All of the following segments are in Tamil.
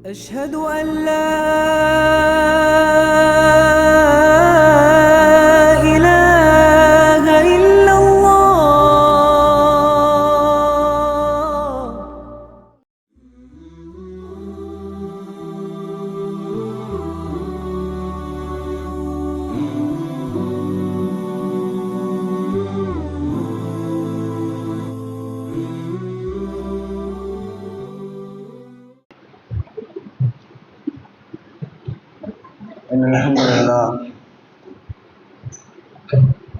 أشهد أن لا إله إلا الله.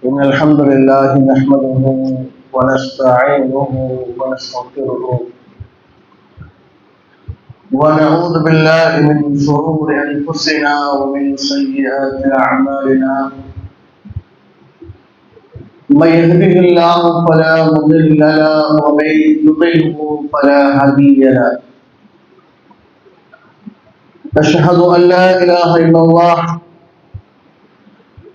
إن الحمد لله نحمده ونستعينه ونستغفره ونعوذ بالله من شرور أنفسنا ومن سيئات أعمالنا. من يهده الله فلا مضل له ومن يضلله فلا هادي له. أشهد أن لا إله إلا الله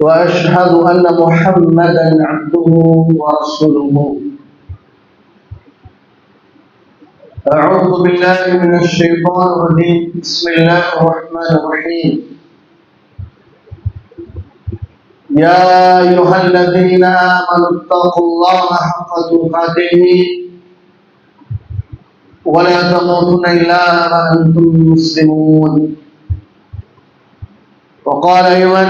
وأشهد أن محمدا عبده ورسوله. أعوذ بالله من الشيطان الرجيم. بسم الله الرحمن الرحيم. يا أيها الذين آمنوا اتقوا الله حق تقاته ولا تموتن إلا وأنتم مسلمون. وقال أيضا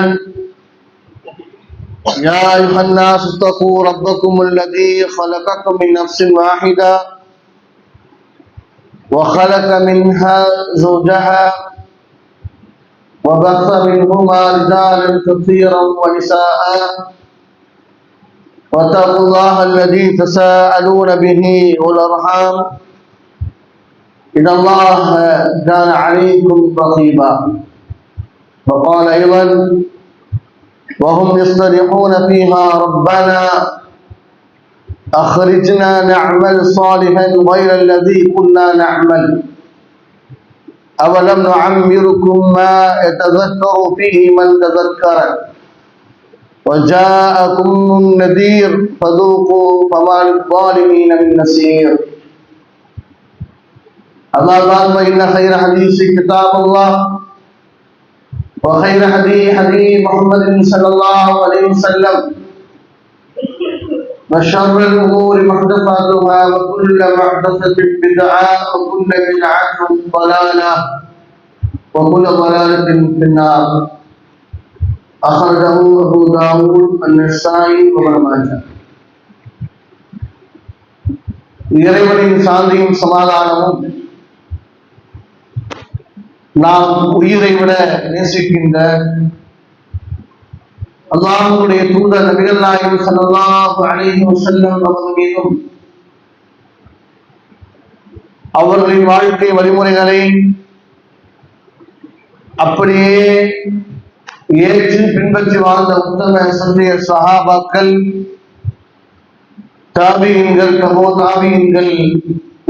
يا أيها الناس اتقوا ربكم الذي خلقكم من نفس واحدة وخلق منها زوجها وبث منهما رجالا كثيرا ونساء واتقوا الله الذي تساءلون به والأرحام إن الله كان عليكم رقيبا. وقال أيضا وهم يصطرخون فيها ربنا أخرجنا نعمل صالحا غير الذي كنا نعمل أولم نعمركم ما يتذكر فيه من تذكر وجاءكم النذير فذوقوا فما للظالمين من نصير. أما بعد فإن خير حديث كتاب الله وخير هدي محمد صلى الله عليه وسلم وشر الأمور محدثاتها وكل محدثة بدعة وكل بدعة ضلالة وكل ضلالة في النار. أخرجه أبو داود النسائي وابن ماجه. இறைவனின் சாந்தியும் சமாதானமும் நாம் உயிரை விட நேசிக்கின்ற அல்லாஹ்வுடைய தூதர் நபிகள் நாயகம் ஸல்லல்லாஹு அலைஹி வஸல்லம் அவர்கள் மீதும் அவர்களின் வாழ்க்கை வழிமுறைகளை அப்படியே ஏற்று பின்பற்றி வாழ்ந்த உத்தம சத்திய சஹாபாக்கள், தாபீன்கள், தபோ தாபீன்கள்,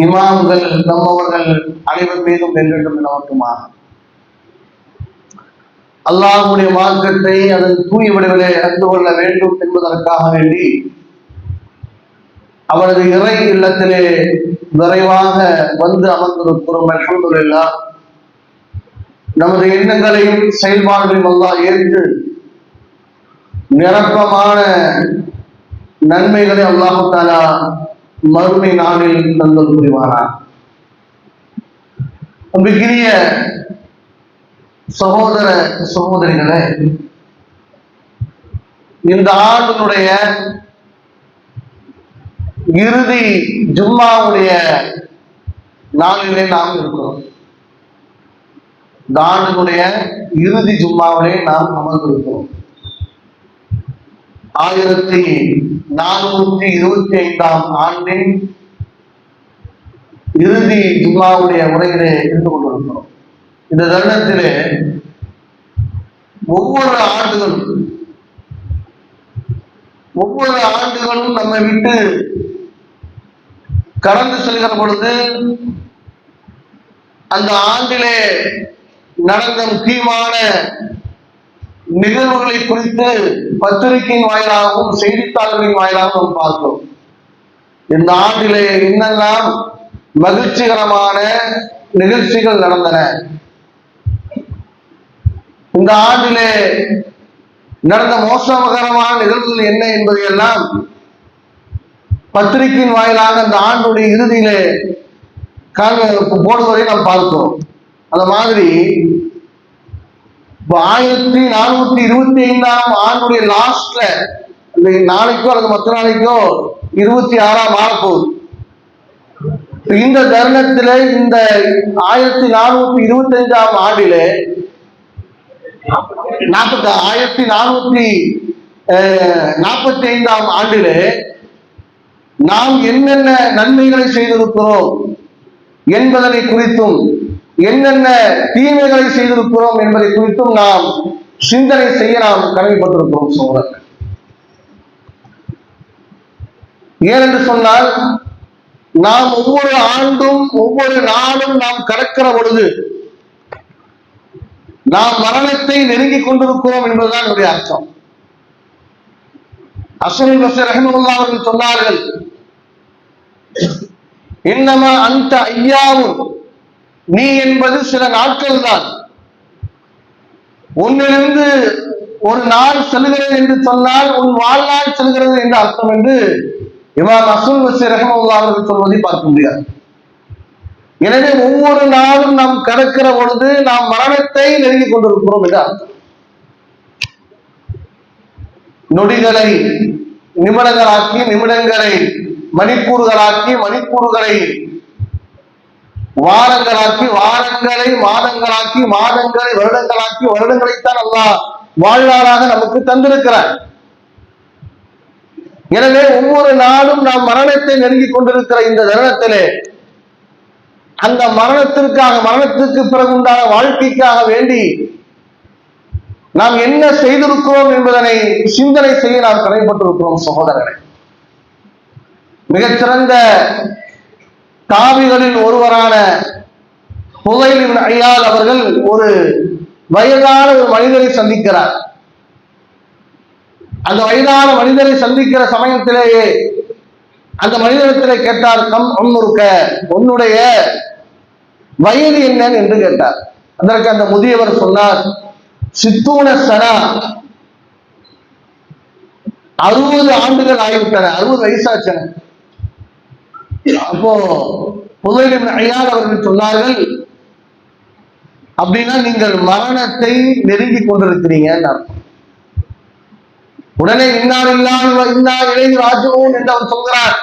இமாம்கள், நம்மவர்கள் அனைவர் மீதும் என்றென்றும் நிலவட்டுமாக. அல்லாஹ்வுடைய மார்க்கத்தை அதன் தூய வடிவிலே அறிந்து கொள்ள வேண்டும் என்பதற்காக வேண்டி அவரது இறை இல்லத்திலே விரைவாக வந்து அமர்ந்திருக்கிறோம். அல்ஹம்துலில்லாஹ். நமது எண்ணங்களையும் செயல்பாடுகளையும் அல்லாஹ் ஏற்று நிரப்பமான நன்மைகளை அல்லாஹ் தஆலா மறுமை நாளில் தந்தல் புரிவானார். அன்பிற்கினிய சகோதர சகோதரிகளே, இந்த ஆண்டினுடைய இறுதி ஜும்மாவுடைய நாளிலே நாம் இருக்கிறோம். இந்த ஆண்டினுடைய இறுதி ஜும்மாவிலே நாம் அமர்ந்திருக்கிறோம். 1425ஆம் ஆண்டின் இறுதி ஜும்மாவுடைய உரையிலே இருந்து கொண்டிருக்கிறோம். இந்த தருணத்திலே ஒவ்வொரு ஆண்டுகளும் நம்மை விட்டு கடந்து செல்கிற பொழுது அந்த ஆண்டிலே நடந்த முக்கியமான நிகழ்வுகளை குறித்து பத்திரிகையின் வாயிலாகவும் செய்தித்தாள்களின் வாயிலாகவும் பார்த்தோம். இந்த ஆண்டிலே என்னெல்லாம் மகிழ்ச்சிகரமான நிகழ்ச்சிகள் நடந்தன. இந்த ஆண்டிலே நடந்த மோசகரமான நிகழ்வுகள் என்ன என்பதையெல்லாம் பத்திரிகையின் வாயிலாக இந்த ஆண்டுடைய இறுதியிலே போடுவதை நாம் பார்க்கிறோம். அந்த மாதிரி 1425 ஆண்டுடைய லாஸ்ட்ல நாளைக்கோ அல்லது மற்ற நாளைக்கோ 26 ஆகப்போகுது. இந்த தருணத்திலே இந்த 1425 ஆண்டிலே 1445 ஆண்டிலே நாம் என்னென்ன நன்மைகளை செய்திருக்கிறோம் என்பதனை குறித்தும் என்னென்ன தீமைகளை செய்திருக்கிறோம் என்பதை குறித்தும் நாம் சிந்தனை செய்ய நாம் கடமைப்பட்டிருக்கிறோம் சகோதரர்கள். ஏனென்று சொன்னால் நாம் ஒவ்வொரு ஆண்டும் ஒவ்வொரு நாளும் நாம் கடக்கிற பொழுது நாம் மரணத்தை நெருங்கிக் கொண்டிருக்கிறோம் என்பதுதான் என்னுடைய அர்த்தம். ஹசனுல் பஸ்ரி ரஹ்மத்துல்லாஹி அவர்கள் சொன்னார்கள், இன்னமா அந்த ஐயாவும், நீ என்பது சில நாட்கள் தான். உன்னிலிருந்து ஒரு நாள் செல்கிறது என்று சொன்னால் உன் வாழ்நாள் செல்கிறது என்று அர்த்தம் என்று இமாம் ஹசனுல் பஸ்ரி ரஹ்மத்துல்லாஹி அவர்கள் சொல்வதை பார்க்க முடியாது. எனவே ஒவ்வொரு நாளும் நாம் கடக்கிற பொழுது நாம் மரணத்தை நெருங்கிக் கொண்டிருக்கிறோம் என்று அர்த்தம். நொடிகளை நிமிடங்களாக்கி, நிமிடங்களை மணிக்கூறுகளாக்கி, மணிக்கூறுகளை வாரங்களாக்கி, வாரங்களை மாதங்களாக்கி, மாதங்களை வருடங்களாக்கி, வருடங்களைத்தான் அல்லாஹ் வாழ்நாளாக நமக்கு தந்திருக்கிறார். எனவே ஒவ்வொரு நாளும் நாம் மரணத்தை நெருங்கிக் கொண்டிருக்கிற இந்த தருணத்திலே அந்த மரணத்திற்கு பிறகு உண்டான வாழ்க்கைக்காக வேண்டி நாம் என்ன செய்திருக்கிறோம் என்பதனை சிந்தனை செய்ய நாம் கடமைப்பட்டிருக்கிறோம் சகோதரர்களே. மிகச்சிறந்த தாபிகளில் ஒருவரான ஃபுதைல் இப்னு ஐயால் அவர்கள் ஒரு வயதான ஒரு மனிதரை சந்திக்கிறார். அந்த வயதான மனிதரை சந்திக்கிற சமயத்திலேயே அந்த மனிதனிடத்திலே கேட்டார், உன்னுடைய வயது என்னன்னு என்று கேட்டார். அதற்கு அந்த முதியவர் சொன்னார், சித்தூன சனா, 60 ஆண்டுகள் ஆகிவிட்டன, 60 வயசாச்சன. அப்போ ஃபுதைல் இப்னு ஐயால் அவர்கள் சொன்னார்கள், அப்படின்னா நீங்கள் மரணத்தை நெருங்கி கொண்டிருக்கிறீங்க. உடனே இன்னா லில்லாஹி வ இன்னா இலைஹி ராஜிஊன் என்று அவர் சொல்கிறார்.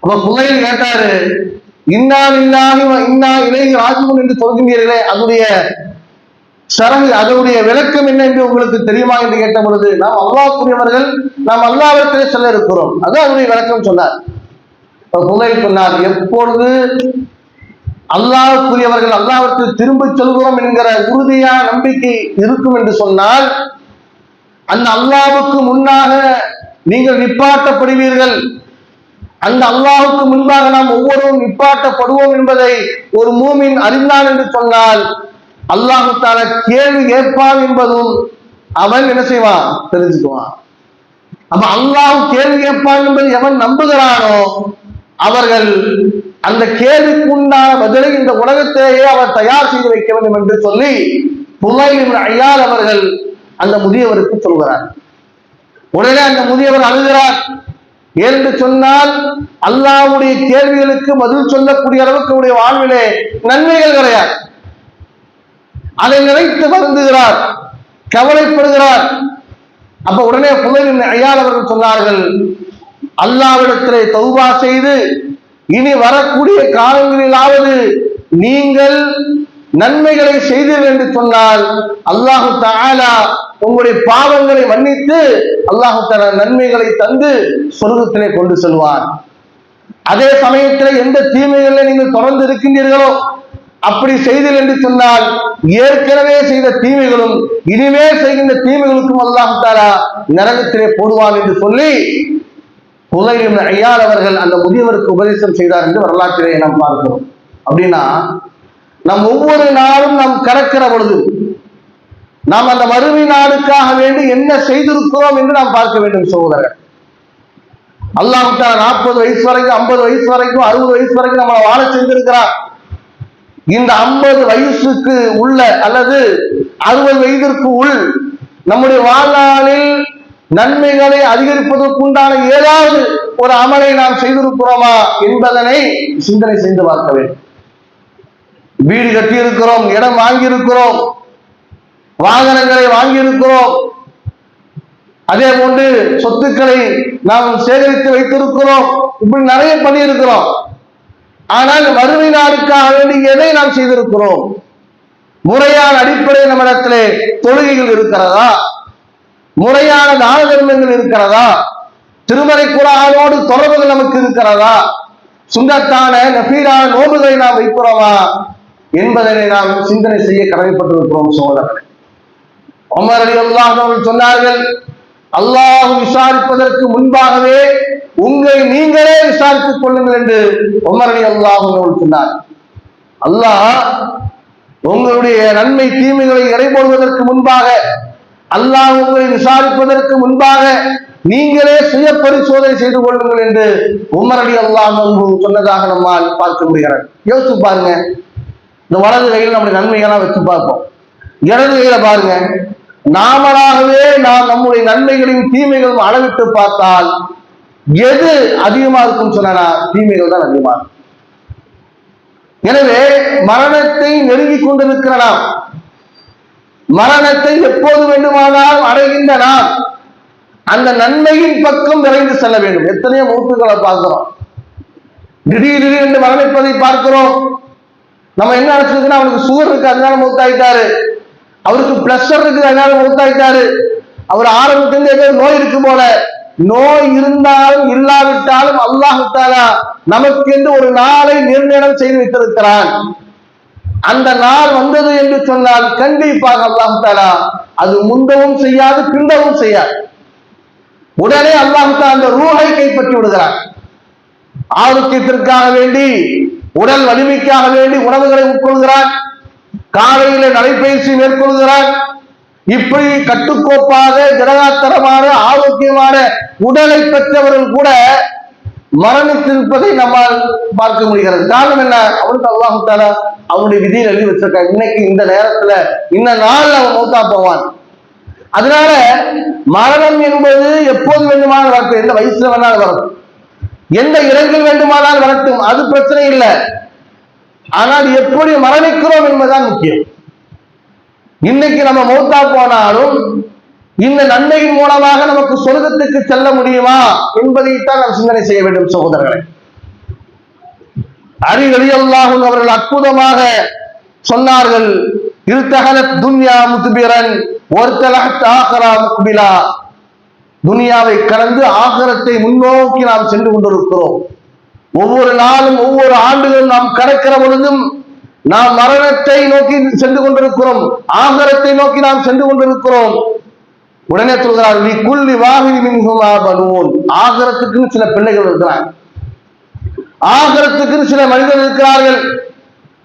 அப்ப ஃபுதைல் கேட்டாரு, இன்னா லில்லாஹி வ இன்னா இலைஹி ராஜிஊன் என்று சொல்கின்றீர்களே, அதனுடைய விளக்கம் என்ன என்று உங்களுக்கு தெரியுமா என்று கேட்ட பொழுது, நாம் அல்லாஹ்வுக்குரியவர்கள், நாம் அல்லாஹ்விடத்திலே செல்ல இருக்கிறோம், அது அதனுடைய விளக்கம் சொன்னார். ஃபுதைல் சொன்னார், எப்பொழுது அல்லாஹ்வுக்குரியவர்கள் அல்லாஹ்விடத்தில் திரும்ப செல்கிறோம் என்கிற உறுதியான நம்பிக்கை இருக்கும் என்று சொன்னால், அந்த அல்லாஹ்வுக்கு முன்னாக நீங்கள் நிப்பாட்டப்படுவீர்கள். அந்த அல்லாஹ்வுக்கு முன்பாக நாம் ஒவ்வொருவரும் நிப்பாட்டப்படுவோம் என்பதை ஒரு மூமின் அறிந்தான் என்று சொன்னால், அல்லாஹ் தஆலா கேள்வி கேட்பான் என்பதும் அவன் என்ன செய்வான், தெரிஞ்சுக்குவான். அப்ப அல்லாஹ் கேள்வி கேட்பான் என்பதை எவன் நம்புகிறானோ அவர்கள் அந்த கேள்விக்குண்டான பதிலை இந்த உலகத்திலேயே அவர் தயார் செய்து வைக்க வேண்டும் என்று சொல்லி ஃபுதைல் இப்னு ஐயால் அவர்கள் அந்த முதியவருக்கு சொல்கிறார். உடனே அந்த முதியவர் அழுகிறார். ஏனென்று சொன்னால், அல்லாஹ்வுடைய கேள்விகளுக்கு பதில் சொல்லக்கூடிய அளவுக்கு அவருடைய வாழ்விலே நன்மைகள் கிடையாது. அதை நினைத்து வருந்துகிறார், கவலைப்படுகிறார். அப்ப உடனே ஃபுதைல் இப்னு ஐயால் அவர்கள் சொன்னார்கள், அல்லாஹ்விடத்திலே தௌபா செய்து இனி வரக்கூடிய காலங்களிலாவது நீங்கள் நன்மைகளை செய்தீர்கள் என்று சொன்னால் அல்லாஹு தஆலா உங்களுடைய பாவங்களை மன்னித்து அல்லாஹு தஆலா நன்மைகளை தந்து சொர்க்கத்திலே கொண்டு செல்வார். அதே சமயத்தில் எந்த தீமைகளை நீங்கள் தொடர்ந்து இருக்கின்றீர்களோ அப்படி செய்தீர்கள் என்று சொன்னால் ஏற்கனவே செய்த தீமைகளும் இனிமேல் செய்கின்ற தீமைகளுக்கும் அல்லாஹ் தஆலா நரகத்திலே போடுவான் என்று சொல்லி ஃபுதைல் இப்னு ஐயால் அவர்கள் அந்த முதியவருக்கு உபதேசம் செய்தார் என்று வரலாற்றிலே நாம் பார்க்கிறோம். அப்படின்னா நாம் ஒவ்வொரு நாளும் நாம் கடக்கிற பொழுது நாம் அந்த மறுமை நாளுக்காக வேண்டி என்ன செய்திருக்கிறோம் என்று நாம் பார்க்க வேண்டும் சகோதரர்கள். அல்லாஹ் தஆலா 40 வயசு வரைக்கும், 50 வயசு வரைக்கும், 60 வயசு வரைக்கும் நம்மளை வாழ செஞ்சிருக்கிறார். இந்த 50 வயசுக்கு உள்ள அல்லது 60 வயதிற்கு உள் நம்முடைய வாழ்நாளில் நன்மைகளை அதிகரிப்பதற்குண்டான ஏதாவது ஒரு அமலை நாம் செய்திருக்கிறோமா என்பதனை சிந்தனை செய்து பார்க்க வேண்டும். வீடு கட்டியிருக்கிறோம், இடம் வாங்கியிருக்கிறோம், வாகனங்களை வாங்கியிருக்கிறோம், அதே போன்று சொத்துக்களை நாம் சேகரித்து வைத்திருக்கிறோம், இப்படி நிறைய பண்ணியிருக்கிறோம். ஆனால் மறுமை நாளுக்காக வேண்டி எதை நாம் செய்திருக்கிறோம்? முறையான அடிப்படையில் நம்மிடத்திலே தொழுகைகள் இருக்கிறதா? முறையான தான தர்மங்கள் இருக்கிறதா? திருமறை குர்ஆனோடு தொடர்புகள் நமக்கு இருக்கிறதா? சுன்னத்தான நஃபீலான நோன்புகளை நாம் வைக்கிறோமா என்பதனை நாம் சிந்தனை செய்ய கடமைப்பட்டிருக்கிறோம் சகோதரர்களே. உமர் ரலியல்லாஹு அன்ஹு அவர்கள் சொன்னார்கள், அல்லாஹ் விசாரிப்பதற்கு முன்பாகவே உங்களை நீங்களே விசாரித்துக் கொள்ளுங்கள் என்று உமர் ரலியல்லாஹு அன்ஹு அவர்கள் சொன்னார். அல்லாஹ் உங்களுடைய நன்மை தீமைகளை எடை போடுவதற்கு முன்பாக, அல்லாஹ் உங்களை விசாரிப்பதற்கு முன்பாக நீங்களே சுய பரிசோதனை செய்து கொள்ளுங்கள் என்று உமர் ரலியல்லாஹு அன்ஹு சொன்னதாக நம்மால் பார்க்க முடிகிறது. யோசிச்சு பாருங்க, இந்த வலது கையில் நம்முடைய நன்மைகளாம் வச்சு பார்ப்போம், இடது கையில பாருங்க, நாமளாகவே நாம் நம்முடைய நன்மைகளையும் தீமைகளும் அளவிட்டு பார்த்தால் எது அதிகமா இருக்குன்னு சொன்னா தீமைகள் தான் அதிகமா இருக்கும். எனவே மரணத்தை நெருங்கிக் கொண்டிருக்கிற நாம், மரணத்தை எப்போது வேண்டுமானால் அடைகின்ற நாம் அந்த நன்மையின் பக்கம் விரைந்து செல்ல வேண்டும். எத்தனையோ மூத்துக்களை பார்க்கிறோம், திடீரென்று மரணிப்பதை பார்க்கிறோம். நம்ம என்ன நினைச்சிருக்கோம், அவனுக்கு சுகர் இருக்கு அதனால மூத்தாயிட்டாரு, அவருக்கு பிளஷர் இருக்கு அதனால மூத்தாயிட்டாரு, அவர் ஆரம்பத்திலிருந்து ஏதோ நோய் இருக்கு போல. நோய் இருந்தாலும் இல்லாவிட்டாலும் அல்லாஹ் தஆலா நமக்கு என்று ஒரு நாளை நிர்ணயம் செய்து வைத்திருக்கிறான். அந்த நாள் வந்தது என்று சொன்னால் கண்டிப்பாக அல்லாஹ் தஆலா அது முந்தவும் செய்யாது பிந்தவும் செய்யாது. உடனே அல்லாஹ் தஆலா அந்த ரூஹை கைப்பற்றி விடுகிறான். ஆரோக்கியத்திற்காக வேண்டி, உடல் வலிமைக்காக வேண்டி உணவுகளை உட்கொள்கிறான், காலையில நடைபயிற்சி மேற்கொள்கிறான். இப்படி கட்டுக்கோப்பாக திடகாத்திரமான ஆரோக்கியமான உடலை பெற்றவர்கள் கூட மரணித்திருப்பதை நம்மால் பார்க்க முடிகிறது. காரணம் என்ன? அவனுக்கு அல்லாஹ் தஆலா அவனுடைய விதியில் எழுதி வச்சிருக்கான், இன்னைக்கு இந்த நேரத்துல இந்த நாள் அவன் மௌத்தா போவான். அதனால மரணம் என்பது எப்போது வேண்டுமானால் வரட்டும், எந்த வயசுல வேணாலும் வரட்டும், எந்த இடங்கள் வேண்டுமானால் வரட்டும், அது பிரச்சனை இல்லை. ஆனால் எப்படி மரணிக்கிறோம் என்பதுதான் முக்கியம். இன்னைக்கு நம்ம மௌத்தா போனாலும் இந்த நன்மையின் மூலமாக நமக்கு சொர்க்கத்துக்கு செல்ல முடியுமா என்பதைத்தான் நாம் சிந்தனை செய்ய வேண்டும் சகோதரர்களை. அலி ரலியல்லாஹு அன்ஹு அவர்கள் அற்புதமாக சொன்னார்கள், இர்தஹலத் துன்யா முத்பிரன் வர்தலஹத் ஆகிரா முக்பிலா. துனியாவை கடந்து ஆகிரத்தை முன்னோக்கி நாம் சென்று கொண்டிருக்கிறோம். ஒவ்வொரு நாளும் ஒவ்வொரு ஆண்டுகளும் நாம் கடக்கிற பொழுதும் நாம் மரணத்தை நோக்கி சென்று கொண்டிருக்கிறோம், ஆகிரத்தை நோக்கி நாம் சென்று கொண்டிருக்கிறோம். உடனே சொல்கிறார், குல்லி வாஹிதி மின்ஹுமா பனூன். ஆகிரத்துக்குன்னு சில பிள்ளைகள் இருக்கிறாங்க, ஆகிரத்துக்குன்னு சில மனிதர்கள் இருக்கிறார்கள்,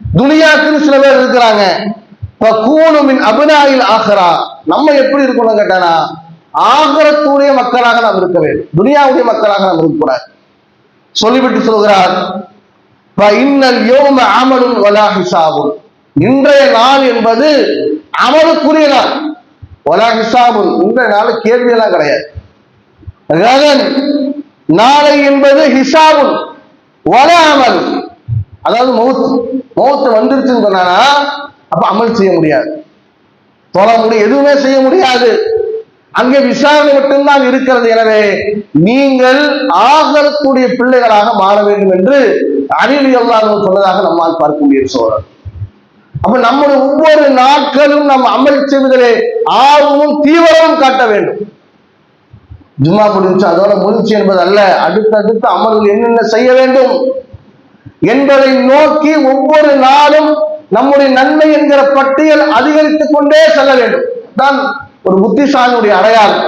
துனியாக்குன்னு சில பேர் இருக்கிறாங்க. கூணுமின் அபினாயில் ஆகிறா. நம்ம எப்படி இருக்கணும் கேட்டானா, ஆகிரத்துடைய மக்களாக நாம் இருக்க வேண்டும், துனியாவுடைய மக்களாக நாம் இருக்கக்கூடாது. சொல்லிவிட்டு சொல்கிறார், இன்றைய நாள் என்பது அமலுக்குரிய நாள். இன்றைய நாள் கேள்வியெல்லாம் கிடையாது. நாளை என்பது ஹிசாபுன் வல அமல். அதாவது மௌத்து வந்துருச்சுன்னு சொன்னா அப்ப அமல் செய்ய முடியாது, தொழ முடியும், எதுவுமே செய்ய முடியாது. அங்கே விசாரணை மட்டும்தான் இருக்கிறது. எனவே நீங்கள் ஆகக்கூடிய பிள்ளைகளாக மாற வேண்டும் என்று அலி ரலியல்லாஹு அன்ஹு சொன்னதாக நம்மால் பார்க்க முடியும் சோழர். அப்ப நம்முடைய ஒவ்வொரு நாட்களும் நம்ம அமல் செய்வதிலே ஆர்வமும் தீவிரமும் காட்ட வேண்டும். ஜும்மா முடிஞ்சு அதோட முடிச்சு என்பது அல்ல, அடுத்தடுத்த அமல்கள் என்னென்ன செய்ய வேண்டும் என்பதை நோக்கி ஒவ்வொரு நாளும் நம்முடைய நன்மை என்கிற பட்டியல் அதிகரித்துக் கொண்டே செல்ல வேண்டும். தான் ஒரு புத்திசாலியுடைய அடையாளம்.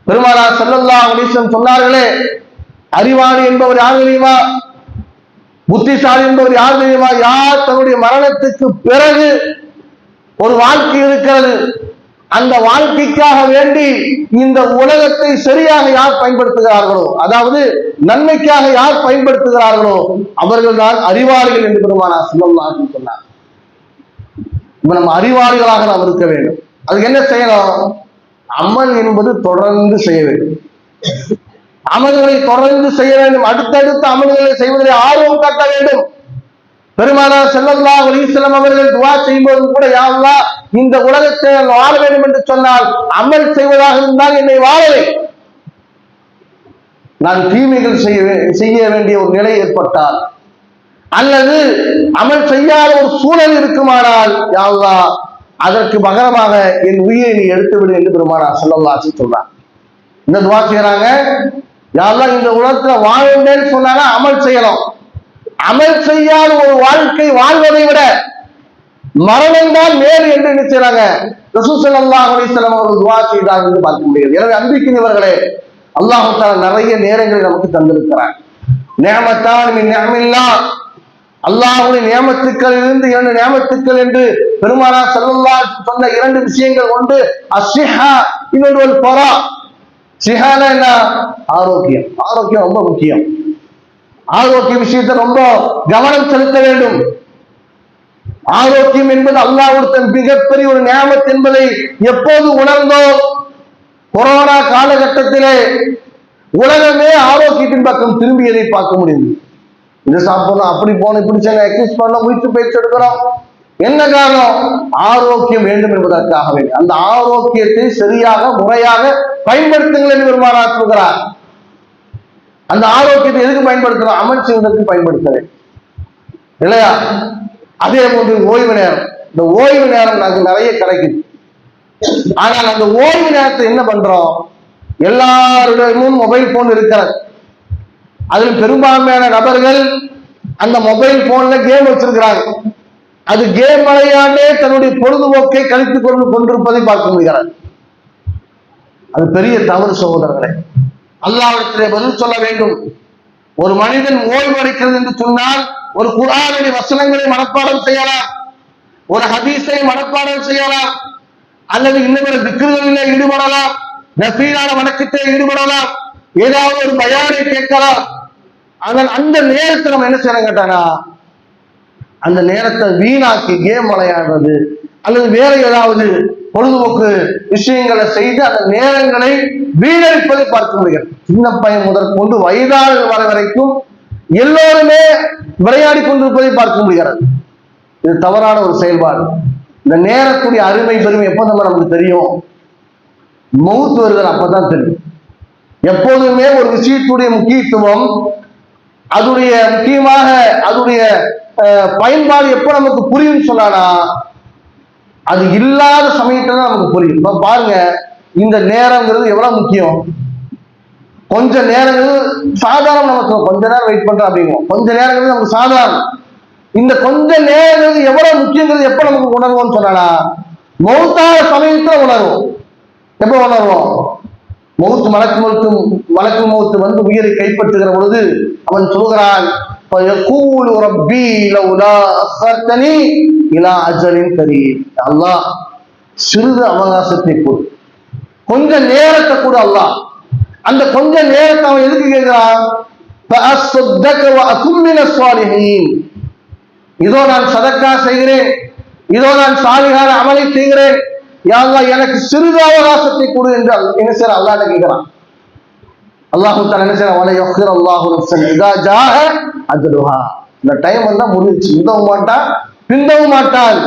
பெருமானார் ஸல்லல்லாஹு அலைஹி வஸல்லம் சொன்னார்களே, அறிவாளி என்பவர் யார் தெரியுமா, புத்திசாலி என்பவர் யார் தெரியுமா, யார் தன்னுடைய மரணத்துக்கு பிறகு ஒரு வாழ்க்கை இருக்கிறது, அந்த வாழ்க்கைக்காக வேண்டி இந்த உலகத்தை சரியாக யார் பயன்படுத்துகிறார்களோ, அதாவது நன்மைக்காக யார் பயன்படுத்துகிறார்களோ அவர்கள் தான் அறிவாளிகள் என்று பெருமானார் ஸல்லல்லாஹு அலைஹி வஸல்லம் சொன்னார். இப்ப நம்ம அறிவாளிகளாக நாம் இருக்க வேண்டும். அதுக்கு என்ன செய்யணும்? அமல் என்பது தொடர்ந்து செய்ய வேண்டும். அமல்களை தொடர்ந்து செய்ய வேண்டும். அடுத்தடுத்த அமல்களை செய்வதில் ஆர்வம் காட்ட வேண்டும். பெருமானார் ஸல்லல்லாஹு அலைஹி வஸல்லம் அவர்கள் துஆ செய்யும்போது கூட, யா அல்லாஹ், இந்த உலகத்தை வாழ வேண்டும் என்று சொன்னால் அமல் செய்வதாக இருந்தால் என்னை வாழவை. நான் தீமைகள் செய்ய வேண்டிய ஒரு நிலை ஏற்பட்டால் அல்லது அமல் செய்யாத ஒரு சூழல் இருக்குமானால், யா அல்லாஹ், அதற்கு பகரமாக என் உயிரை நீ எடுத்துவிடு என்று பெருமானார் ஸல்லல்லாஹு அலைஹி வஸல்லம் சொல்றாங்க. இந்த துஆ செய்யறாங்க. யா அல்லாஹ், இந்த உலகத்துல வாழ்ந்தேன்னு சொன்னாங்க, அமல் செய்யணும். அமல் செய்யாத ஒரு வாழ்க்கை வாழ்வதை விட மரணம் தான் மேல் என்று என்ன செய்யறாங்க? ரசூல் ஸல்லல்லாஹு அலைஹி வஸல்லம் அவர்கள் துஆ செய்தார்கள் என்று பார்க்க முடியாது. எனவே அன்பிற்கினியவர்களே, அல்லாஹ் தஆலா நிறைய நேரங்களை நமக்கு தந்திருக்கிறார். நிஅமத்தான் மின் நிஅமில்லாஹ், அல்லாஹ்வுடைய நியமத்துக்களில் இருந்து 2 நியமத்துக்கள் என்று பெருமானார் ஸல்லல்லாஹு அலைஹி சொன்ன 2 விஷயங்கள் உண்டு. அஸ்ஸிஹா, இன்னொரு ஃபரா. சிஹானா என்ன? ஆரோக்கியம். ஆரோக்கியம் ரொம்ப முக்கியம். ஆரோக்கிய விஷயத்தை ரொம்ப கவனம் செலுத்த வேண்டும். ஆரோக்கியம் என்பது அல்லாஹ்வுடைய மிகப்பெரிய ஒரு நியாமத் என்பதை எப்போது உணர்ந்தோம்? கொரோனா காலகட்டத்திலே உலகமே ஆரோக்கியத்தின் பக்கம் திரும்பியதை பார்க்க முடியும். இது சாப்பிடணும், அப்படி போன இப்படி சென்ன எக்ஸசைஸ் பண்ண முயற்சி பயிற்சி எடுக்கிறோம். என்ன காரணம்? ஆரோக்கியம் வேண்டும் என்பதற்காக வேண்டும். அந்த ஆரோக்கியத்தை சரியாக முறையாக பயன்படுத்துங்கள் என்று பெருமானார் சொல்கிறார். அந்த ஆரோக்கியத்தை எதுக்கு பயன்படுத்தணும்? அமல் செய்வதற்கு பயன்படுத்த வேண்டும் இல்லையா? அதே போன்று ஓய்வு நேரம். இந்த ஓய்வு நேரம் நமக்கு நிறைய கிடைக்குது. ஆனால் அந்த ஓய்வு நேரத்தை என்ன பண்றோம்? எல்லாருடையும் மொபைல் போன் இருக்கிறது. அதில் பெரும்பான்மையான நபர்கள் அந்த மொபைல் போன்ல கேம் வச்சிருக்கிறாங்க. அது கேம் விளையாண்டே தன்னுடைய பொழுதுபோக்கை கழித்துக் கொண்டிருப்பதை பார்க்க முடிகிறது. அது பெரிய தவறு சகோதரர்களே. அல்லாஹ்விடத்திலே பதில் சொல்ல வேண்டும். ஒரு மனிதன் ஓய்வு அளிக்கிறது என்று சொன்னால் ஒரு குர்ஆனுடைய வசனங்களை மனப்பாடம் செய்யலாம், ஒரு ஹதீஸை மனப்பாடம் செய்யலாம், அல்லது இன்னொரு திக்ருகளிலே ஈடுபடலாம், நஃபீலான வணக்கத்தை ஈடுபடலாம், ஏதாவது ஒரு பயானை கேட்கலாம். ஆனால் அந்த நேரத்தை நம்ம என்ன செய்யணும் கேட்டானா, அந்த நேரத்தை வீணாக்கி கேம் விளையாடுறது அல்லது வேற ஏதாவது பொழுதுபோக்கு விஷயங்களை செய்து அந்த நேரங்களை வீணடிப்பதை பார்க்க முடிகிறது. சின்ன பையன் முதற்கொண்டு வயதான வரை வரைக்கும் எல்லோருமே விளையாடி கொண்டிருப்பதை பார்க்க முடிகிறது. இது தவறான ஒரு செயல்பாடு. இந்த நேரத்துடைய அருமை பெருமை எப்போ நமக்கு தெரியும்? மௌத் வருதல் அப்பதான் தெரியும். எப்போதுமே ஒரு விஷயத்துடைய முக்கியத்துவம், அதுடைய முக்கியமாக அதுடைய பயன்பாடு எப்போ நமக்கு புரியும் சொன்னானா, அது இல்லாத சமயத்துல நமக்கு புரியும். இப்ப பாருங்க, இந்த நேரங்கிறது எவ்வளவு முக்கியம். கொஞ்ச நேரங்கள் சாதாரண, நமக்கு கொஞ்ச நேரம் வெயிட் பண்றோம் அப்படிங்கும். கொஞ்ச நேரங்கிறது நமக்கு சாதாரணம். இந்த கொஞ்ச நேரங்கிறது எவ்வளவு முக்கியங்கிறது எப்ப நமக்கு உணர்வோம்னு சொன்னானா, மௌத்தான சமயத்துல உணர்வோம். எப்ப உணர்வோம்? மலக்கு மௌத்து வந்து உயிரை கைப்பற்றுகிற பொழுது அவன் சொல்கிறான், அல்லாஹ் சிறிது அவகாசத்தை கொடு, கொஞ்ச நேரத்தை கூட. அல்லாஹ் அந்த கொஞ்ச நேரத்தை அவன் எதுக்கு கேட்கிறான்? இதோ நான் சதக்கா செய்கிறேன், இதோ நான் சாலிகான அமலை செய்கிறேன், யா அல்லாஹ் எனக்கு சிறிது அவகாசத்தை கொடு என்று என்ன செய்யற அல்லாஹ்ட்ட கேட்கிறான். அல்லாஹு தஆலா என்ன செய்யறான்? வல யக்ஹிர் அல்லாஹு நஃப்ஸன் இதா ஜாஅ அஜலுஹா. இந்த டைம் வந்தா முடிஞ்சு, உதவ மாட்டான், பிந்தவும் மாட்டான்.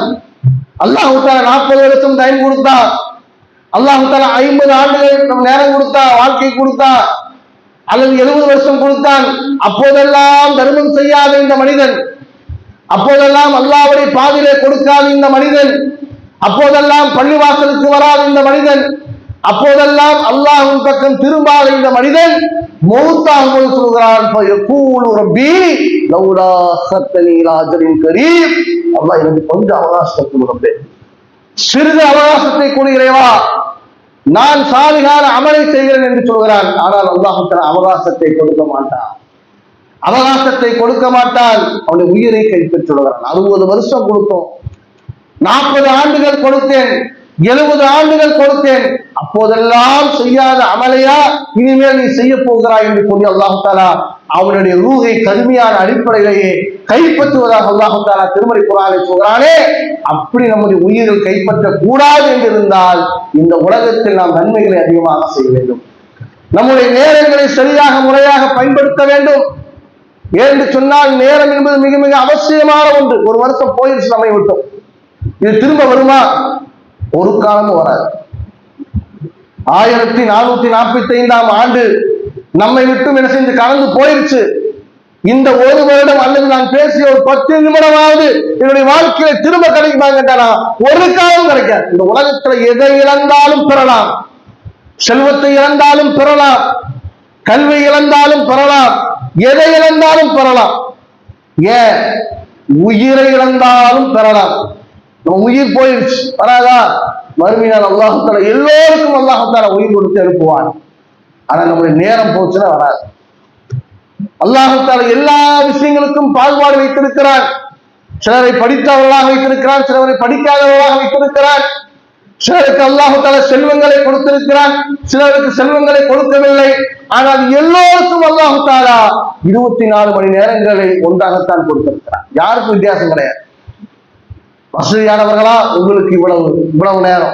அல்லாஹு தஆலா 40 வருஷம் டைம் கொடுத்தா, அல்லாஹு தஆலா 50 ஆண்டுகள் நேரம் கொடுத்தா, வாழ்க்கை கொடுத்தா, அல்லது 70 வருஷம் கொடுத்தான். அப்போதெல்லாம் தர்மம் செய்யாத இந்த மனிதன், அப்போதெல்லாம் அல்லாஹ்வுடைய பாதையிலே கொடுக்காத இந்த மனிதன், அப்போதெல்லாம் பள்ளிவாசலுக்கு வராத இந்த மனிதன், அப்போதெல்லாம் அல்லாஹ்வின் பக்கம் திரும்பாத இந்த மனிதன் மௌத்தாகும்போது சொல்கிறான், அல்லாஹ் எனக்கு கொஞ்சம் அவகாசத்தை கொடுப்பேன், சிறிது அவகாசத்தை கொடுக்கிறேவா, நான் சாலிகான அமலை செய்கிறேன் என்று சொல்கிறான். ஆனால் அல்லாஹ் தஆலா அவகாசத்தை கொடுக்க மாட்டான், அவகாசத்தை கொடுக்க மாட்டான். அவனுடைய உயிரை கைப்பற்றி சொல்கிறான். 60 வருஷம் கொடுத்தோம், 40 ஆண்டுகள் கொடுத்தேன், 70 ஆண்டுகள் கொடுத்தேன், அப்போதெல்லாம் செய்யாத அமலையா இனிமேல் நீ செய்ய போகிறாய் என்று சொல்லி அல்லாஹ் தஆலா அவனுடைய ரூஹை கடுமையான அடிப்படையிலேயே கைப்பற்றுவதாக அல்லாஹ் தஆலா திருமறை குர்ஆனில் சொல்கிறானே. அப்படி நம்முடைய உயிர்கள் கைப்பற்ற கூடாது என்று இருந்தால் இந்த உலகத்தில் நாம் நன்மைகளை அதிகமாக செய்ய வேண்டும். நம்முடைய நேரங்களை சரியாக முறையாக பயன்படுத்த வேண்டும். ஏன்னு சொன்னால் நேரம் என்பது மிக மிக அவசியமான ஒன்று. ஒரு வருஷம் போயிருச்சு நம்மை விட்டோம், இது திரும்ப வருமா? ஒரு காலமும் வராது. 1445ஆம் ஆண்டு நம்மை விட்டு என்ன செஞ்சு கடந்து போயிருச்சு. இந்த ஒரு வருடம் அல்லது நான் பேசிய ஒரு 10 நிமிடமாவது என்னுடைய வாழ்க்கையில திரும்ப கிடைக்குமான்னு கேட்டானா ஒரு காலம் கிடைக்காது. இந்த உலகத்துல எதை இழந்தாலும் பெறலாம், செல்வத்தை இழந்தாலும் பெறலாம், கல்வி இழந்தாலும் பெறலாம், எதை இழந்தாலும் பெறலாம், ஏன் உயிரை இழந்தாலும் பெறலாம். நம்ம உயிர் போயிடுச்சு வராதா? மறுமையினால் அல்லாஹ் தஆலா எல்லோருக்கும் அல்லாஹ் தஆலா உயிர் கொடுத்து எழுப்புவான். ஆனா நம்முடைய நேரம் போச்சுன்னா வராது. அல்லாஹ் தஆலா எல்லா விஷயங்களுக்கும் பாகுபாடு வைத்திருக்கிறார். சிலரை படித்தவர்களாக வைத்திருக்கிறார், சிலரை படிக்காதவர்களாக வைத்திருக்கிறார். சிலருக்கு அல்லாஹ் தஆலா செல்வங்களை கொடுத்திருக்கிறார், சிலருக்கு செல்வங்களை கொடுக்கவில்லை. ஆனால் எல்லோருக்கும் அல்லாஹ் தஆலா 24 மணி நேரங்களை ஒன்றாகத்தான் கொடுத்திருக்கிறார். யாருக்கும் வித்தியாசம் கிடையாது. வசதியானவர்களா உங்களுக்கு இவ்வளவு நேரம்,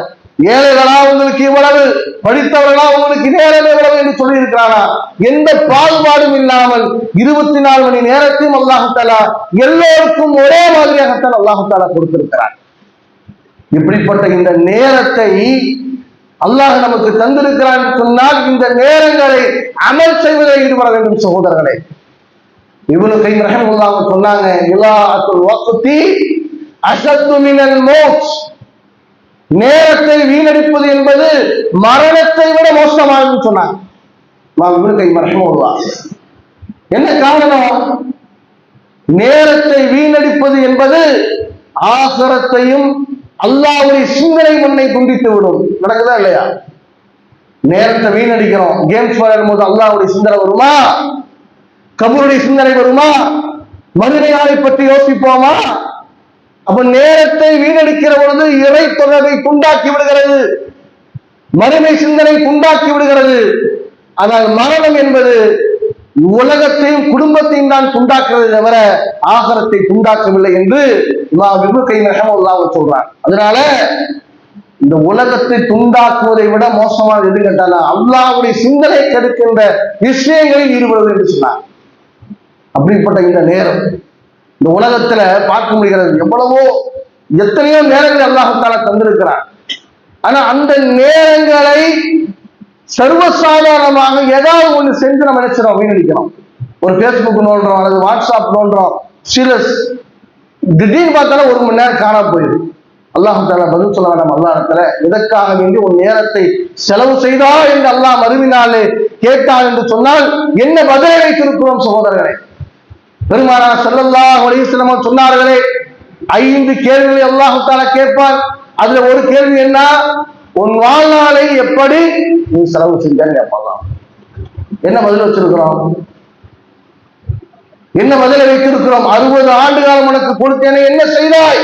ஏழைகளா உங்களுக்கு இவ்வளவு, படித்தவர்களா உங்களுக்கு நேரம் இவ்வளவு என்று சொல்லி இருக்கிறாரா? எந்த பாகுபாடும் இல்லாமல் 24 மணி நேரத்தையும் அல்லாஹ் தஆலா எல்லோருக்கும் ஒரே மாதிரியாகத்தான் அல்லாஹ் தஆலா கொடுத்திருக்கிறார். இப்படிப்பட்ட இந்த நேரத்தை அல்லாஹ் நமக்கு தந்திருக்கிறான் சொன்னால் இந்த நேரங்களை அமல் செய்வதில் ஈடுபட வேண்டும் சகோதரர்களே. இப்னு கைம் ரஹிமஹுல்லாஹ் சொன்னாங்க, இலாஅத்துல் வக்தி அஷத்து மினல் மௌத். நேரத்தை வீணடிப்பது என்பது மரணத்தை விட மோசமானதுன்னு சொன்னாங்க இப்னு கைம் ரஹிமஹுல்லாஹ். என்ன காரணம்? நேரத்தை வீணடிப்பது என்பது ஆகிரத்தையும் அல்லாஹ்வுடைய சிந்தனை முன்னை துண்டித்து விடும். நடக்குதா இல்லையா? நேரத்தை வீணடிக்கிறோம், கேம்ஸ் விளையாடும் போது அல்லாஹ்வுடைய சிந்தனை வருமா? கபருடைய சிந்தனை வருமா? மறுமையை பற்றி யோசிப்போமா? அப்ப நேரத்தை வீணடிக்கிற பொழுது இறை தொடர்பை துண்டாக்கி விடுகிறது, மறுமை சிந்தனை துண்டாக்கி விடுகிறது. ஆனால் மரணம் என்பது உலகத்தையும் குடும்பத்தையும் தான் துண்டாக்குறது தவிர ஆகரத்தை துண்டாக்கவில்லை என்று இப்னு கைம் ரஹிமஹுல்லாஹ் சொல்றார். அதனால இந்த உலகத்தை துண்டாக்குவதை விட மோசமான எது கேட்டாலும் அல்லாஹ்வுடைய சிந்தனை கெடுக்கின்ற விஷயங்களில் ஈடுபடுவது என்று சொன்னார். அப்படிப்பட்ட இந்த நேரம் இந்த உலகத்துல பார்க்க முடிகிறது. எவ்வளவோ எத்தனையோ நேரங்கள் அல்லாஹ் தஆலா தந்திருக்கிறார். ஆனா அந்த நேரங்களை சர்வசாதாரணமாக ஏதாவது ஒண்ணு செஞ்சு நம்ம நினைச்சிடும் வீணடிக்கிறோம். ஒரு பேஸ்புக் நோண்டுறோம் அல்லது வாட்ஸ்அப் நோண்டுறோம், சில திடீர்னு பார்த்தாலும் 1 மணி நேரம் காணாம போயிடுது. அல்லாஹ் தஆலா பதில் சொல்ல வேண்டாம் அல்லாஹ்விடத்துல, எதற்காக வேண்டி ஒரு நேரத்தை செலவு செய்தா என்று அல்லாஹ் மறுமையினாலே கேட்டார் என்று சொன்னால் என்ன பதிலை வைத்திருக்கிறோம் சகோதரர்களே? பெருமானார் ஸல்லல்லாஹு அலைஹி வஸல்லம் சொன்னார்களே, 5 கேள்விகளை அல்லாஹ் தஆலா கேட்பார். அதுல ஒரு கேள்வி என்ன? உன் வாழ்நாளை எப்படி நீ செலவு செஞ்சான்னு கேட்பாங்க. என்ன பதில் வச்சிருக்கிறோம்? என்ன பதிலை வைத்திருக்கிறோம்? 60 ஆண்டு காலம் உனக்கு கொடுத்தேனே என்ன செய்தாய்?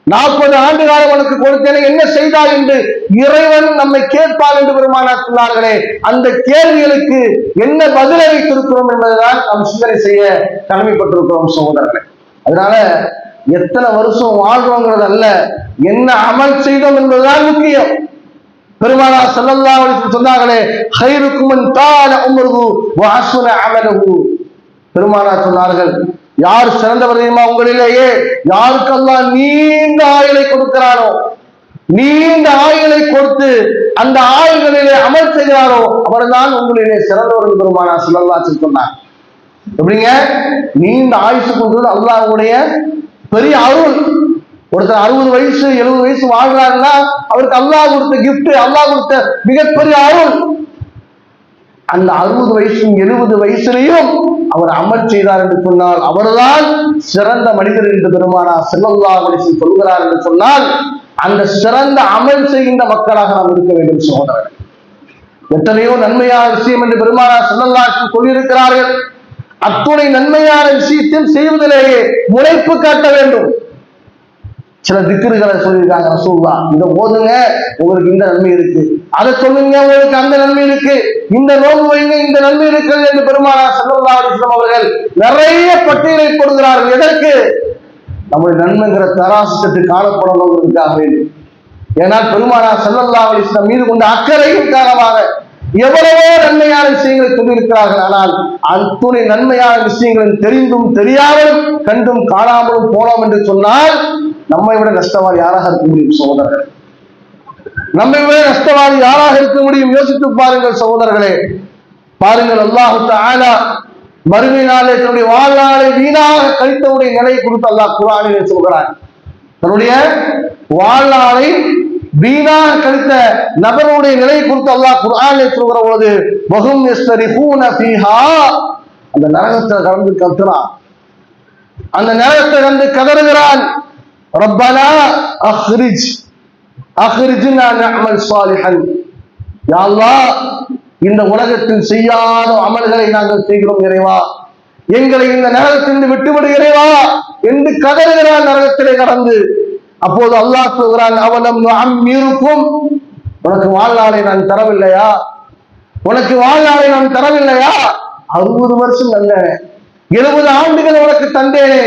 40 ஆண்டு காலம் உனக்கு கொடுத்தேனே என்ன செய்தாய் என்று இறைவன் நம்மை கேட்பார் என்று பெருமானார் சொன்னார்களே. அந்த கேள்விகளுக்கு என்ன பதிலை வைத்திருக்கிறோம் என்பதுதான் நாம் சிந்தனை செய்ய கடமைப்பட்டிருக்கிறோம் சகோதரர்களே. அதனால எத்தனை வருஷம் வாழ்றோங்கிறது அல்ல, என்ன அமல் செய்தோம் என்பதுதான் முக்கியம். பெருமானார் ஸல்லல்லாஹு அலைஹி வஸல்லம் சொன்னார்களே, கைருக்கும் மன் தால உம்ருஹு வ ஹஸன அமலுஹு. பெருமானார் சொன்னார்கள், யார் சிறந்தவர் தெரியுமா? உங்களிலேயே யாருக்கு அல்லாஹ் நீண்ட ஆயுளை கொடுக்கிறானோ, நீண்ட ஆயுளை கொடுத்து அந்த ஆயுள்களிலே அமல் செய்கிறாரோ அவர்தான் உங்களிலே சிறந்தவர்கள் பெருமானார் ஸல்லல்லாஹு அலைஹி வஸல்லம் சொன்னார். எப்படிங்க? நீண்ட ஆயுசு கொடுத்தது அல்லாஹ்வுடைய பெரிய அருள். ஒருத்தர் 60 வயசு 70 வயசு வாழ்றாருன்னா அவருக்கு அல்லாஹ் கொடுத்த கிஃப்ட், அல்லாஹ் கொடுத்த மிகப்பெரிய அருள். அந்த 60 வயசும் 70 வயசுலையும் அவர் அமல் செய்தார் என்று சொன்னால் அவர்தான் சிறந்த மனிதர் என்று பெருமானார் ஸல்லல்லாஹு அலைஹி வஸல்லம் சொல்கிறார் என்று சொன்னால் அந்த சிறந்த அமல் செய்கின்ற மக்களாக நாம் இருக்க வேண்டும் சகோதரர்கள். எத்தனையோ நன்மையான விஷயம் என்று பெருமானார் ஸல்லல்லாஹு அலைஹி வஸல்லம் சொல்லியிருக்கிறார்கள். அத்துணை நன்மையான விஷயத்தில் செய்வதிலேயே முனைப்பு காட்ட வேண்டும். சில திக்ருகளை சொல்லியிருக்காங்க ரசூலுல்லாஹ். இதை ஓதுங்க உங்களுக்கு இந்த நன்மை இருக்கு, அதை சொல்லுங்க உங்களுக்கு அந்த நன்மை இருக்கு, இந்த நோன்பு வைங்க இந்த நன்மை இருக்கிறது என்று பெருமானார் ஸல்லல்லாஹு அலைஹி வஸல்லம் அவர்கள் நிறைய பட்டியலை கொடுக்கிறார்கள். எதற்கு? நம்முடைய நன்மைங்கிற தராசத்து காணப்படணுங்கிறதுக்காக வேண்டி. ஏனால் பெருமானார் ஸல்லல்லாஹு அலைஹி வஸல்லம் மீது கொண்ட அக்கறையின் காரணமாக எவ்வளவோ நன்மையான விஷயங்களை சொல்லியிருக்கிறார்கள். ஆனால் அத்துணை நன்மையான விஷயங்களும் தெரிந்தும் தெரியாமலும் கண்டும் காணாமலும் போனோம் என்று சொன்னால் நம்மை விட நஷ்டவாதி யாராக இருக்க முடியும் சகோதரர்களே? நம்மை விட நஷ்டவாதி யாராக இருக்க முடியும்? யோசித்து பாருங்கள் சகோதரர்களே. பாருங்கள், அல்லாஹ் தஆலா மறுமை நாளே தன்னுடைய வாழ்நாளை வீணாக கழித்தவுடைய நிலையை குறித்து அல்லாஹ் குர்ஆனிலே சொல்கிறான். தன்னுடைய வாழ்நாளை வீணாக கழித்த நபருடைய நிலையை குறித்து அல்லாஹ் குர்ஆனிலே சொல்கிற போது வஹும் யஸ்தரிஹூன ஃபீஹா, அந்த நரகத்தில் கடந்து கத்துறான், அந்த நரகத்தை கடந்து கதறுகிறான். ரப்பனா அக்ரிஜ்னா நஅமல் ஸாலிஹன், யா அல்லாஹ் இந்த உலகத்தில் செய்யாத அமல்களை நாங்கள் செய்கிறோம் இறைவா, எங்களை இந்த நரகத்திலிருந்து விட்டுவிடு இறைவா என்று கதறுகிறான் நரகத்திலே கடந்து. அப்போது அல்லாஹ் சொல்கிறான், அவலம் நுஅம்மிருக்கும், உனக்கு வாழ்நாளை நான் தரவில்லையா, உனக்கு வாழ்நாளை நான் தரவில்லையா, 60 வருஷம் அல்ல 70 ஆண்டுகள் உனக்கு தந்தேனே,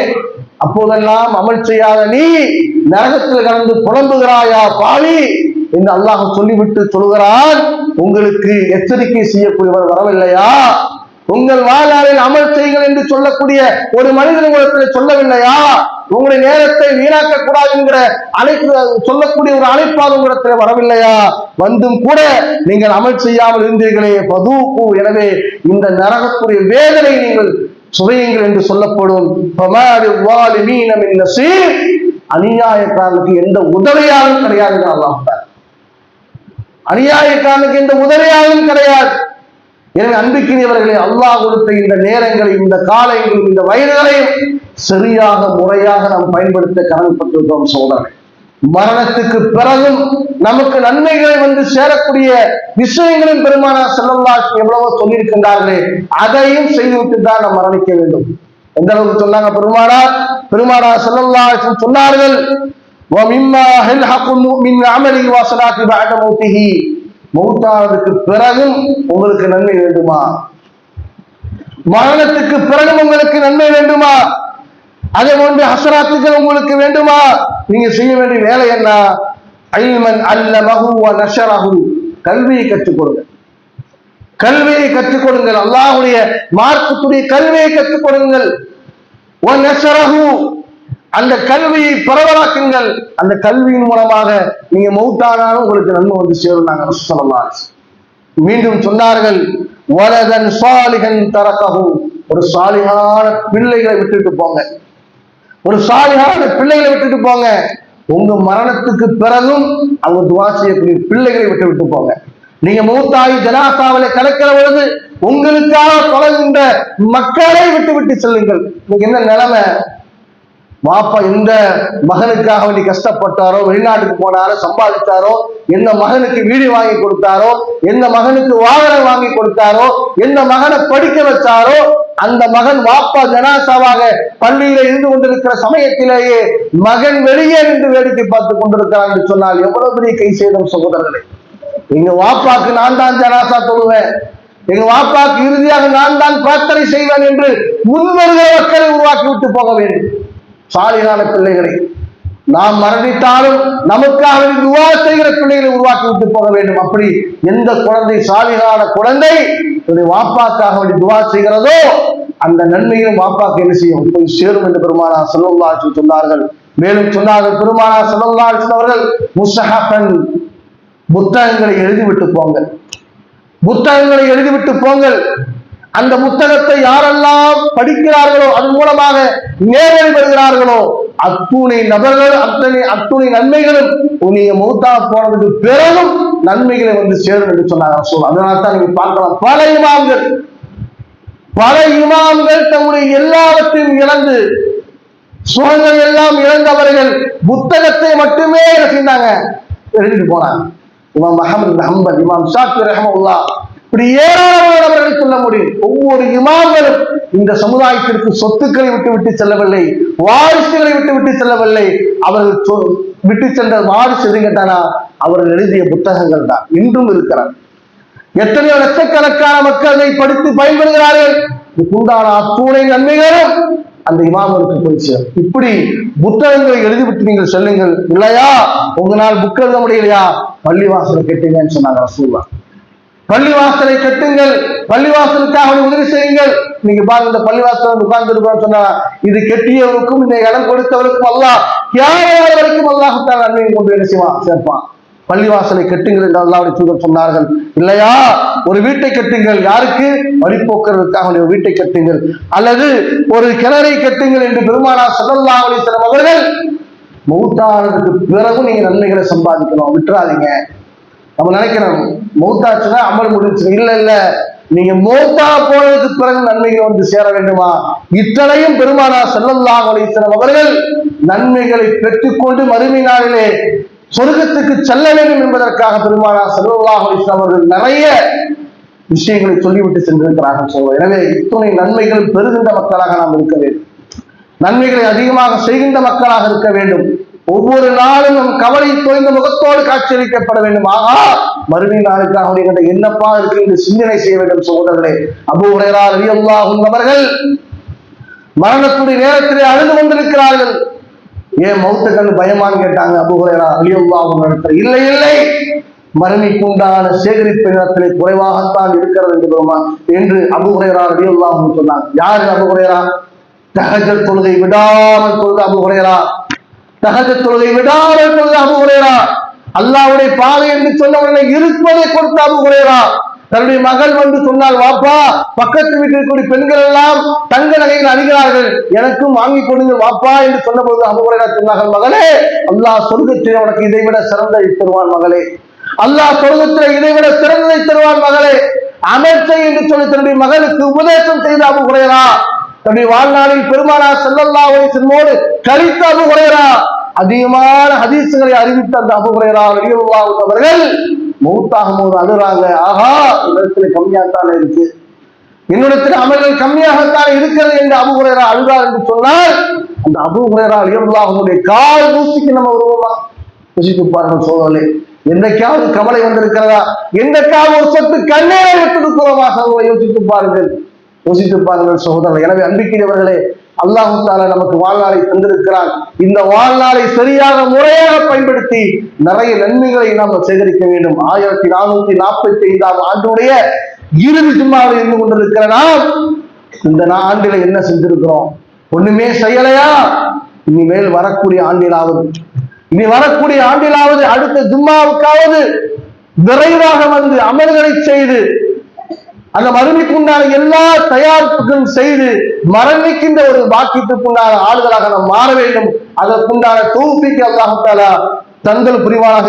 அப்போதெல்லாம் அமல் செய்யாத நீ நரகத்தில் கடந்து புலம்புகிறாயா பாவி என்று அல்லாஹ் சொல்லிவிட்டு சொல்கிறான், உங்களுக்கு எச்சரிக்கை செய்யக்கூடியவர் வரவில்லையா, உங்கள் வாழ்நாளில் அமல் செய்யுங்கள் என்று சொல்லக்கூடிய ஒரு மனிதன் உங்களுக்கு சொல்லவில்லையா, உங்களுடைய நேரத்தை வீணாக்க கூடாது என்கிற அழைப்பு சொல்லக்கூடிய ஒரு அழைப்பாக உங்களிடத்தில் வரவில்லையா, வந்தும் கூட நீங்கள் அமல் செய்யாமல் இருந்தீர்களே பதூக்கு, எனவே இந்த நரகத்துடைய வேதனை நீங்கள் சுவையுங்கள் என்று சொல்லப்படும். அநியாயக்காரனுக்கு எந்த உதவியாலும் கிடையாது, அநியாயக்காரனுக்கு எந்த உதவியாலும் கிடையாது. எனவே அன்பிற்கினியவர்களே, அல்லாஹ் கொடுத்த இந்த நேரங்களை, இந்த காலையும், இந்த வயதுகளையும் சரியாக முறையாக நாம் பயன்படுத்த கடமைப்பட்டிருக்கிறோம் சோதரர்கள். மரணத்துக்கு பிறகும் நமக்கு நன்மைகளை வந்து சேரக்கூடிய விஷயங்களும் பெருமானார் ஸல்லல்லாஹு அலைஹி வஸல்லம் எவ்வளவோ சொல்லியிருக்கின்றார்களே, அதையும் செய்துவிட்டு தான் நாம் மரணிக்க வேண்டும். எந்த அளவுக்கு சொன்னாங்க பெருமானார் ஸல்லல்லாஹு அலைஹி வஸல்லம் சொன்னார்கள், وَمِمَّا يَلْحَقُ الْمُؤْمِنَ عَمَلِهِ وَصَلَاتِهِ بَعْدَ مَوْتِهِ, மௌத்தானதுக்கு பிறகும் உங்களுக்கு நன்மை வேண்டுமா, மரணத்துக்கு பிறகும் உங்களுக்கு நன்மை வேண்டுமா, அதே போன்று ஹஸராத்துகள் உங்களுக்கு வேண்டுமா, நீங்க செய்ய வேண்டிய வேலை என்ன? இல்மன் அல்லமஹு வ நஷரஹு, கல்வியை கற்றுக் கொடுங்கள், கல்வியை கற்றுக் கொடுங்கள், அல்லாஹ்வுடைய மார்க்கத்துடைய கல்வியை கற்றுக் கொடுங்கள். வ நஷரஹு, அந்த கல்வியை பரவலாக்குங்கள், அந்த கல்வியின் மூலமாக நீங்க மௌத்தானாலும் உங்களுக்கு நன்மை வந்து சேரும். நாங்க ரசூலுல்லாஹி ஸல்லல்லாஹு அலைஹி வஸல்லம் மீண்டும் சொன்னார்கள், வலதன் சாலிஹன் தரகஹு, ஒரு சாலிஹான பிள்ளைகளை விட்டுட்டு போங்க, ஒரு சாலிஹான பிள்ளைகளை விட்டுட்டு போங்க. உங்க மரணத்துக்கு பிறகும் அவங்க துஆ செய்யக்கூடிய பிள்ளைகளை விட்டு போங்க. நீங்க மௌத்தாயி ஜனாசாவில கலக்கிற பொழுது உங்களுக்காக தொலைகின்ற மக்களை விட்டு செல்லுங்கள். நீங்க என்ன நிலைமை? வாப்பா எந்த மகனுக்காக வேண்டி கஷ்டப்பட்டாரோ, வெளிநாட்டுக்கு போனாரோ, சம்பாதித்தாரோ, எந்த மகனுக்கு வீடு வாங்கி கொடுத்தாரோ, எந்த மகனுக்கு வாகனம் வாங்கி கொடுத்தாரோ, எந்த மகனை படிக்க வச்சாரோ, அந்த மகன் வாப்பா ஜனாசாவாக பள்ளியில இருந்து கொண்டிருக்கிற சமயத்திலேயே மகன் வெளியே நின்று வேடிக்கை பார்த்து கொண்டிருக்கிறான் என்று சொன்னால் எவ்வளவு பெரிய கை சேதம் சகோதரர்களே. எங்க வாப்பாக்கு நான் தான் ஜனாசா தொழுவேன், எங்க வாப்பாக்கு இறுதியாக நான் தான் பிரார்த்தனை செய்வேன் என்று முன்வருகிற மக்களை உருவாக்கி விட்டு போக வேண்டும். சாலிகான பிள்ளைகளை, நாம் மரணித்தாலும் நமக்காக துஆ செய்கிற பிள்ளைகளை உருவாக்கி விட்டு போக வேண்டும். அப்படி எந்த குழந்தை சாலிகான குழந்தை வாப்பாக்காக வேண்டி துஆ செய்கிறதோ அந்த நன்மையும் வாப்பாக்கு என்ன செய்யும்? போய் சேரும் என்று பெருமானார் ஸல்லல்லாஹு அலைஹி வஸல்லம் சொன்னார்கள். மேலும் சொன்னார்கள் பெருமானார் ஸல்லல்லாஹு அலைஹி வஸல்லம் அவர்கள், முஸ்ஹஃபன், புத்தகங்களை எழுதிவிட்டு போங்கள், புத்தகங்களை எழுதிவிட்டு போங்கள். அந்த புத்தகத்தை யாரெல்லாம் படிக்கிறார்களோ, அதன் மூலமாக நேரடி பெறுகிறார்களோ, அத்துணை நபர்கள் அத்துணை நன்மைகளும் நீங்க மௌத்தா போனதுக்கு பிறகும் நன்மைகளை வந்து சேரும் என்று சொன்னாங்க. அதனால தான் நீங்க பார்க்கலாம், பல இமாம்கள் தம்முடைய எல்லாவற்றையும் இழந்து, சுகங்கள் எல்லாம் இழந்தவர்கள் புத்தகத்தை மட்டுமே என்ன செய்தாங்க? எழுதிட்டு போனாங்க. இமாம் அஹ்மத் பின் ஹம்பல், இமாம் ஷாஃபி ரஹ்மத்துல்லாஹ் இப்படி ஏராளமான நபர்களை சொல்ல முடியும். ஒவ்வொரு இமாம்களும் இந்த சமுதாயத்திற்கு சொத்துக்களை விட்டு செல்லவில்லை, வாரிசுகளை விட்டு செல்லவில்லை. அவர்கள் விட்டு சென்ற வாரிசு எது கேட்டானா அவர்கள் எழுதிய புத்தகங்கள் தான் இன்றும் இருக்கிறார். எத்தனையோ லட்சக்கணக்கான மக்கள் அதை படித்து பயன்படுகிறார்கள். இதுக்குண்டான அத்துணை நன்மைகளும் அந்த இமாம்களுக்கு போயிடுச்சு. இப்படி புத்தகங்களை எழுதிவிட்டு நீங்கள் சொல்லுங்கள். இல்லையா உங்களால் புக் எழுத முடியலையா, பள்ளிவாசலை கட்டுங்கன்னு சொன்னாங்க ரசூலுல்லாஹ். பள்ளிவாசலை கட்டுங்கள், பள்ளிவாசலுக்காக உதவி செய்யுங்கள். நீங்க பாருங்க, இந்த பள்ளிவாசல் உட்கார்ந்து இருக்கோம்னு சொன்னா இது கெட்டியவருக்கும் இந்த இடம் கொடுத்தவருக்கும் அல்லாஹ் கியாமத் வரைக்கும் அல்லாஹ் நன்மையை கொண்டு என்ன செய்வான், சேர்ப்பான். பள்ளிவாசலை கட்டுங்கள் என்று அல்லாஹ்வுடைய தூதர் சொன்னார்கள். இல்லையா ஒரு வீட்டை கட்டுங்கள், யாருக்கு, வழிபோக்குறதுக்காக ஒரு வீட்டை கட்டுங்கள், அல்லது ஒரு கிணறை கட்டுங்கள் என்று பெருமானார் ஸல்லல்லாஹு அலைஹி வஸல்லம் அவர்கள் மௌத்தானதுக்கு பிறகு நீங்க நன்மைகளை சம்பாதிக்கணும், விட்டுறாதீங்க. நம்ம நினைக்கிறோம் மௌத்தாச்சுன்னா அமல் முடிச்சு. இல்ல நீங்க மௌத்தா போனதுக்கு பிறகு நன்மைகள் வந்து சேர வேண்டுமா, இத்தனையும் பெருமானார் ஸல்லல்லாஹு அலைஹி வஸல்லம் அவர்கள் நன்மைகளை பெற்றுக்கொண்டு மறுமை நாளிலே சொர்க்கத்துக்கு செல்ல வேண்டும் என்பதற்காக பெருமானார் ஸல்லல்லாஹு அலைஹி வஸல்லம் அவர்கள் நிறைய விஷயங்களை சொல்லிவிட்டு சென்றிருக்கிறார்கள். சொல்வோம். எனவே இத்துணை நன்மைகள் பெறுகின்ற மக்களாக நாம் இருக்க வேண்டும், நன்மைகளை அதிகமாக செய்கின்ற மக்களாக இருக்க வேண்டும். ஒவ்வொரு நாளும் நம் கவலை தோய்ந்த முகத்தோடு காட்சியளிக்கப்பட வேண்டும். ஆகா மறுமை நாளுக்காக என்னப்பா இருக்கு என்று சிந்தனை செய்ய வேண்டும். சகோதரர்களே, அபூ ஹுரைரா ரலியல்லாஹு அன்ஹு அவர்கள் மரணத்துடைய நேரத்திலே அழுது கொண்டிருக்கிறார்கள். ஏன் மௌத்துக்கு பயமான்னு கேட்டாங்க. அபூ ஹுரைரா ரலியல்லாஹு அன்ஹு இல்லை மறுமைக்குண்டான சேகரிப்பு நேரத்திலே குறைவாகத்தான் இருக்கிறது என்று அபூ ஹுரைரா ரலியல்லாஹு அன்ஹு சொன்னாங்க. யாரு அபூ ஹுரைரா? தஹஜ்ஜுத் தொழுகை விடாமல் தொழுத அபூ ஹுரைரா, தஹஜ்ஜுத் தொழுகை விடாமல் தொழுத அபூ ஹுரைரா, அல்லாஹ்வுடைய பாதை என்று சொன்ன உடனே இருப்பதை கொடுத்த அபூ ஹுரைரா, தன்னுடைய மகள் வந்து சொன்னால், வாப்பா பக்கத்து வீட்டில் இருக்கக்கூடிய பெண்கள் எல்லாம் தங்க நகைகள் அணிகிறார்கள், எனக்கும் வாங்கி கொடுங்க வாப்பா என்று சொன்ன போது அபூ ஹுரைரா சொன்னார்கள், மகளே அல்லாஹ் சொர்க்கத்திலே உனக்கு இதைவிட சிறந்ததை தருவான் மகளே, அல்லாஹ் சொர்க்கத்திலே இதைவிட சிறந்ததை தருவான் மகளே, அமல் செய் என்று சொல்லி தன்னுடைய மகளுக்கு உபதேசம் செய்த அபூ ஹுரைரா, தன்னுடைய வாழ்நாளில் பெருமானார் ஸல்லல்லாஹு அலைஹி வஸல்லம் கழித்த அபூ ஹுரைரா, அதிகமான ஹதீஸ்களை அறிவித்த அந்த அபூ ஹுரைரா ரலியல்லாஹு அன்ஹு அவர்கள் மௌத்தாகும் போது அழுறாங்க. ஆஹா இடத்துல கம்மியாகத்தானே இருக்கு, என்னிடத்தில் அமல்கள் கம்மியாகத்தான் இருக்கிறது என்று அபூ ஹுரைரா அழுதார் என்று சொன்னால், அந்த அபூ ஹுரைரா ரலியல்லாஹு அன்ஹுடைய கால் தூசிக்கு நம்ம வருவோமா? யோசித்து பாருங்கள் சோதரே. என்றைக்காவது கவலை வந்திருக்கிறதா? என்றைக்காவது ஒரு சொத்து கண்ணீரை விட்டிருக்கிறோமா? யோசித்து பாருங்கள் சகோதரர்கள். எனவே அன்பிற்குரியவர்களே, அல்லாஹ் தஆலா நமக்கு வாழ்நாளை தந்திருக்கிறான். இந்த வாழ்நாளை சரியாக முறையாக பயன்படுத்தி நிறைய நன்மைகளை நாம் சேகரிக்க வேண்டும். 1445ஆம் ஆண்டுடைய இறுதி ஜும்மாவில் இருந்து கொண்டிருக்கிற நாம் இந்த ஆண்டில என்ன செஞ்சிருக்கிறோம்? ஒண்ணுமே செய்யலையா? இனிமேல் வரக்கூடிய ஆண்டிலாவது அடுத்த ஜும்மாவுக்காவது விரைவாக வந்து அமல்களை செய்து அந்த மறுமைக்குண்டான எல்லா தயாரிப்புகளும் செய்து மரணிக்கின்ற ஒரு பாக்கியத்துக்குண்டான ஆளுகளாக நாம் மாற வேண்டும். அதற்குண்டான தௌஃபீக் அல்லாஹ் தஆலா தங்கள் புரிவானாக.